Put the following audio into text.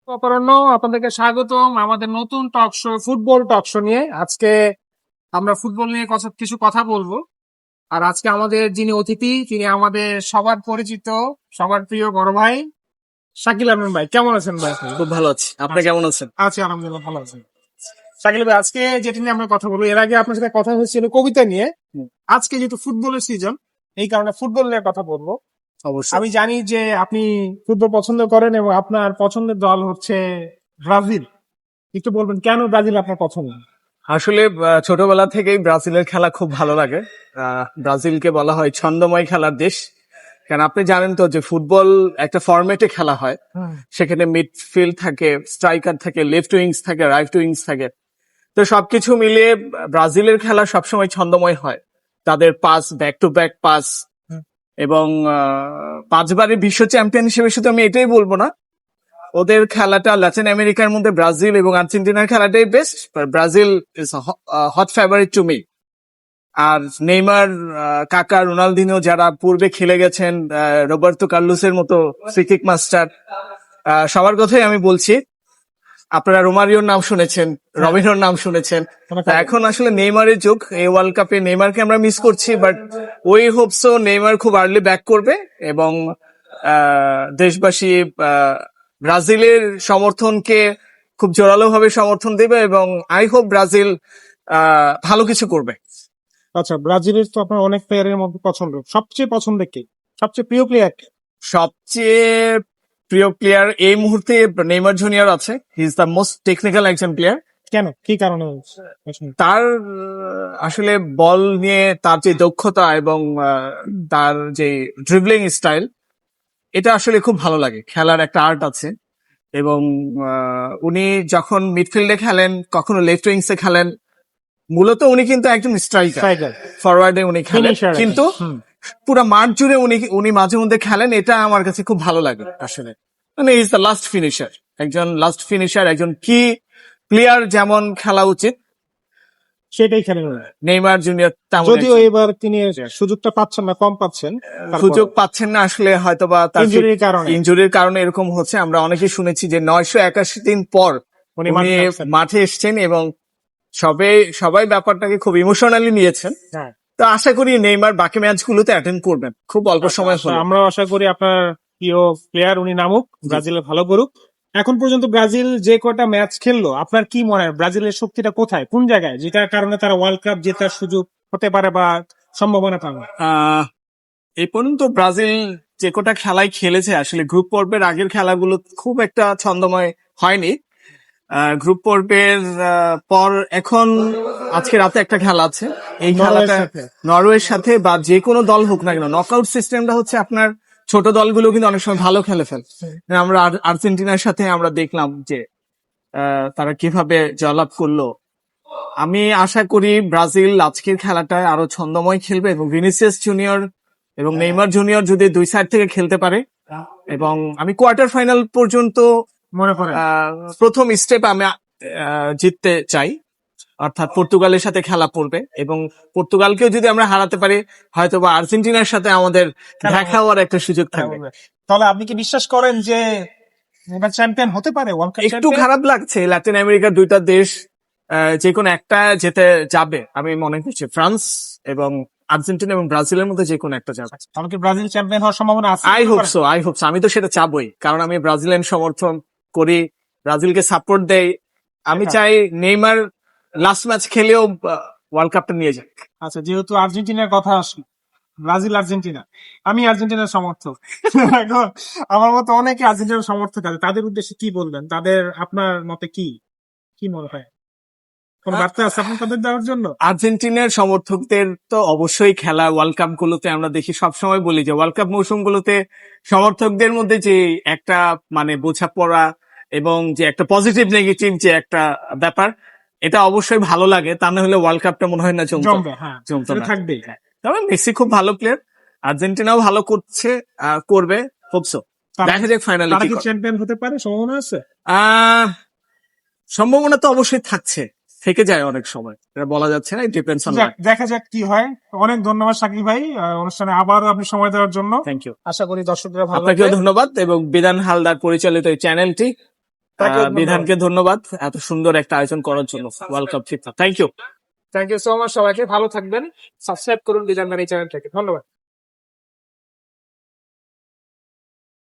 অপরাহ্ন, আপনাদেরকে স্বাগতম আমাদের নতুন talk show, football talk show নিয়ে। আজকে আমরা ফুটবল নিয়ে কিছু কথা বলবো। আর আজকে আমাদের যিনি অতিথি, তিনি আমাদের সবার পরিচিত, সবার প্রিয় বড় ভাই শাকিল আহমেদ ভাই। কেমন আছেন ভাই? খুব ভালো আছি। আপনি কেমন আছেন? আছি আলহামদুলিল্লাহ, ভালো আছি। শাকিল ভাই, আজকে যেটা নিয়ে আমরা কথা বলবো, এর আগে আপনার সাথে কথা হয়েছিল কবিতা নিয়ে। আজকে যেহেতু ফুটবলের সিজন, এই কারণে ফুটবল নিয়ে কথা বলবো। অবশ্যই। আমি জানি যে আপনি ফুটবল পছন্দ করেন এবং আপনার পছন্দের দল হচ্ছে ব্রাজিল। একটু বলবেন কেন ব্রাজিল আপনার পছন্দ? আসলে ছোটবেলা থেকেই ব্রাজিলের খেলা খুব ভালো লাগে। ব্রাজিলকে বলা হয় ছন্দময় খেলার দেশ। কারণ আপনি জানেন তো যে ফুটবল একটা ফরম্যাটে খেলা হয়। সেখানে মিডফিল্ড থাকে, স্ট্রাইকার থাকে, লেফট উইংস থাকে, রাইট উইংস থাকে। তো সবকিছু মিলিয়ে ব্রাজিলের খেলা সবসময় ছন্দময় হয়। তাদের pass, back to back pass, এবং 5বারের বিশ্ব চ্যাম্পিয়ন হিসেবে শুধু আমি এটাই বলবো না, ওদের খেলাটা ল্যাটিন আমেরিকার মধ্যে ব্রাজিল এবং আর্জেন্টিনার খেলাটাই best. Brazil is hot favourite to me. আর নেইমার, কাকা, রোনালদিনো যারা পূর্বে খেলে গেছেন, রোবার্তো কার্লোসের মতো ফ্রি-কিক মাস্টার, সবার কথাই আমি বলছি। আপনারা রোমারিওর নাম শুনেছেন, রবিনোর নাম শুনেছেন। এখন আসলে নেইমারের যুগ। এই ওয়ার্ল্ড কাপে নেইমারকে আমরা মিস করছি, বাট ওই হোপসো নেইমার খুব আর্লি ব্যাক করবে এবং দেশবাসী ব্রাজিলের সমর্থনকে খুব জোরালো ভাবে সমর্থন দেবে এবং আই হোপ ব্রাজিল ভালো কিছু করবে। আচ্ছা, ব্রাজিলের তো আপনার অনেক প্লেয়ারের মধ্যে পছন্দ, সবচেয়ে পছন্দ কে? সবচেয়ে প্রিয় প্লেয়ার? সবচেয়ে প্রিয় প্লেয়ার এই মুহূর্তে নেইমার জুনিয়র আছে। He is the most technical একজন প্লেয়ার। কেন, কি কারণে পছন্দ? তার আসলে বল নিয়ে তার যে দক্ষতা এবং তার যে ড্রিবলিং স্টাইল, এটা আসলে খুব ভালো লাগে। খেলার একটা আর্ট আছে এবং উনি যখন মিডফিল্ডে খেলেন, কখনো লেফট উইংসে খেলেন। মূলত উনি কিন্তু একজন স্ট্রাইকার, ফরওয়ার্ডে উনি খেলেন, Finisher কিন্তু পুরো মাঠ জুড়ে উনি মাঝে মধ্যে খেলেন। এটা আমার কাছে খুব ভালো লাগে আসলে। মানে ইজ দ্য লাস্ট ফিনিশার, একজন লাস্ট ফিনিশার, একজন কি প্লেয়ার যেমন খেলা উচিত সেটাই খেলেন। নেইমার জুনিয়র তেমন যদিও এবার তিনি সুযোগটা পাচ্ছেন না, কম পাচ্ছেন, সুযোগ পাচ্ছেন না আসলে, হয়তোবা তার ইনজুরির কারণে এরকম হচ্ছে। আমরা অনেকেই শুনেছি যে 981 দিন পর উনি মাঠে এসছেন এবং সবাই ব্যাপারটাকে খুব ইমোশনালি নিয়েছেন। তো আশা করি নেইমার বাকি ম্যাচগুলোতে অ্যাটেন্ড করবেন খুব অল্প সময় হলো। আমরা আশা করি আপনার প্রিয় প্লেয়ার উনি নামুক, ব্রাজিলে ভালো করুক। এখন পর্যন্ত ব্রাজিল যে কটা ম্যাচ খেললো, আপনার কি মনে হয় ব্রাজিলের শক্তিটা কোথায়, কোন জায়গায়, যেটার কারণে তারা ওয়ার্ল্ড কাপ জেতার সুযোগ হতে পারে বা সম্ভাবনা পাবে? এই পর্যন্ত ব্রাজিল যে কটা খেলাই খেলেছে, আসলে গ্রুপ পর্বের আগের খেলাগুলো খুব একটা ছন্দময় হয়নি। গ্রুপ পর্বের পর এখন আজকে রাতে একটা খেলা আছে। এই খেলাটা নরওয়ের সাথে, বা যে কোনো দল হোক না কেন, নকআউট সিস্টেমটা হচ্ছে আপনার ছোট দলগুলো কিন্তু অনেক সময় ভালো খেলে ফেলে। আমরা আর্জেন্টিনার সাথে আমরা দেখলাম যে তারা কিভাবে জয়লাভ করলো। আমি আশা করি ব্রাজিল আজকের খেলাটায় আরো ছন্দময় খেলবে এবং ভিনিসিয়াস জুনিয়র এবং নেইমার জুনিয়র যদি দুই সাইড থেকে খেলতে পারে, এবং আমি কোয়ার্টার ফাইনাল পর্যন্ত মনে করেন প্রথম স্টেপ আমি জিততে চাই, অর্থাৎ পর্তুগালের সাথে খেলা পড়বে এবং পর্তুগালকেও যদি আমরা হারাতে পারি, হয়তোবা আর্জেন্টিনার সাথে আমাদের দেখা হওয়ার একটা সুযোগ থাকবে। তাহলে আপনি কি বিশ্বাস করেন যে এবার চ্যাম্পিয়ন হতে পারে ওয়ার্ল্ড কাপ? একটু খারাপ লাগছে, ল্যাটিন আমেরিকার দুইটা দেশ যে কোনো একটা যেতে যাবে। আমি মনে করছি ফ্রান্স এবং আর্জেন্টিনা এবং ব্রাজিলের মধ্যে যে কোনো একটা যাবে। তাহলে কি ব্রাজিল চ্যাম্পিয়ন হওয়ার সম্ভাবনা আছে? I hope so. আমি তো সেটা চাবই, কারণ আমি ব্রাজিলিয়ান সমর্থন করি, ব্রাজিলকে সাপোর্ট দেই। আমি চাই নেইমার লাস্ট ম্যাচ খেলেও ওয়ার্ল্ড কাপটা নিয়ে যাক। আচ্ছা, যেহেতু আর্জেন্টিনার কথা আসি, ব্রাজিল আর্জেন্টিনা, আমি আর্জেন্টিনার সমর্থক। এখন আমার মতো অনেকে আর্জেন্টিনার সমর্থক আছে, তাদের উদ্দেশ্যে কি বলবেন? তাদের আপনার মতে কি মনে হয়, কোন বার্তা আছে আপনার তাদের দেওয়ার জন্য? আর্জেন্টিনার সমর্থকদের তো অবশ্যই খেলা ওয়ার্ল্ড কাপ গুলোতে আমরা দেখি, সবসময় বলি যে ওয়ার্ল্ড কাপ মৌসুম গুলোতে সমর্থকদের মধ্যে যে একটা মানে বোঝাপড়া এবং যে একটা পজিটিভ নেগেটিভ যে একটা ব্যাপার, এটা অবশ্যই ভালো লাগে। তা না হলে ওয়ার্ল্ড কাপটা মনে হয় না জমতো না। থাকবে। তবে মেসি খুব ভালো প্লেয়ার, আর্জেন্টিনাও ভালো করবে, হোপসো। দেখা যাক ফাইনালে কি চ্যাম্পিয়ন হতে পারে, সম্ভাবনা আছে। সম্ভাবনা তো অবশ্যই থাকছে, থেকে যায় অনেক সময়, এটা বলা যাচ্ছে না, ডিপেন্ডস অন। দেখা যাক কি হয়। অনেক ধন্যবাদ শাকিল ভাই, অনুষ্ঠানে আবার আপনি সময় দেওয়ার জন্য। Thank you. আশা করি দর্শকরা ভালো। আপনাকেও ধন্যবাদ এবং বিধান হালদার পরিচালিত এই চ্যানেলটি তাকে ধন্যবাদ। বিধানকে ধন্যবাদ এত সুন্দর একটা আয়োজন করার জন্য, world cup FIFA. Thank you. Thank you so much, সবাইকে ভালো থাকবেন, সাবস্ক্রাইব করুন বিধান এই চ্যানেলটাকে। ধন্যবাদ।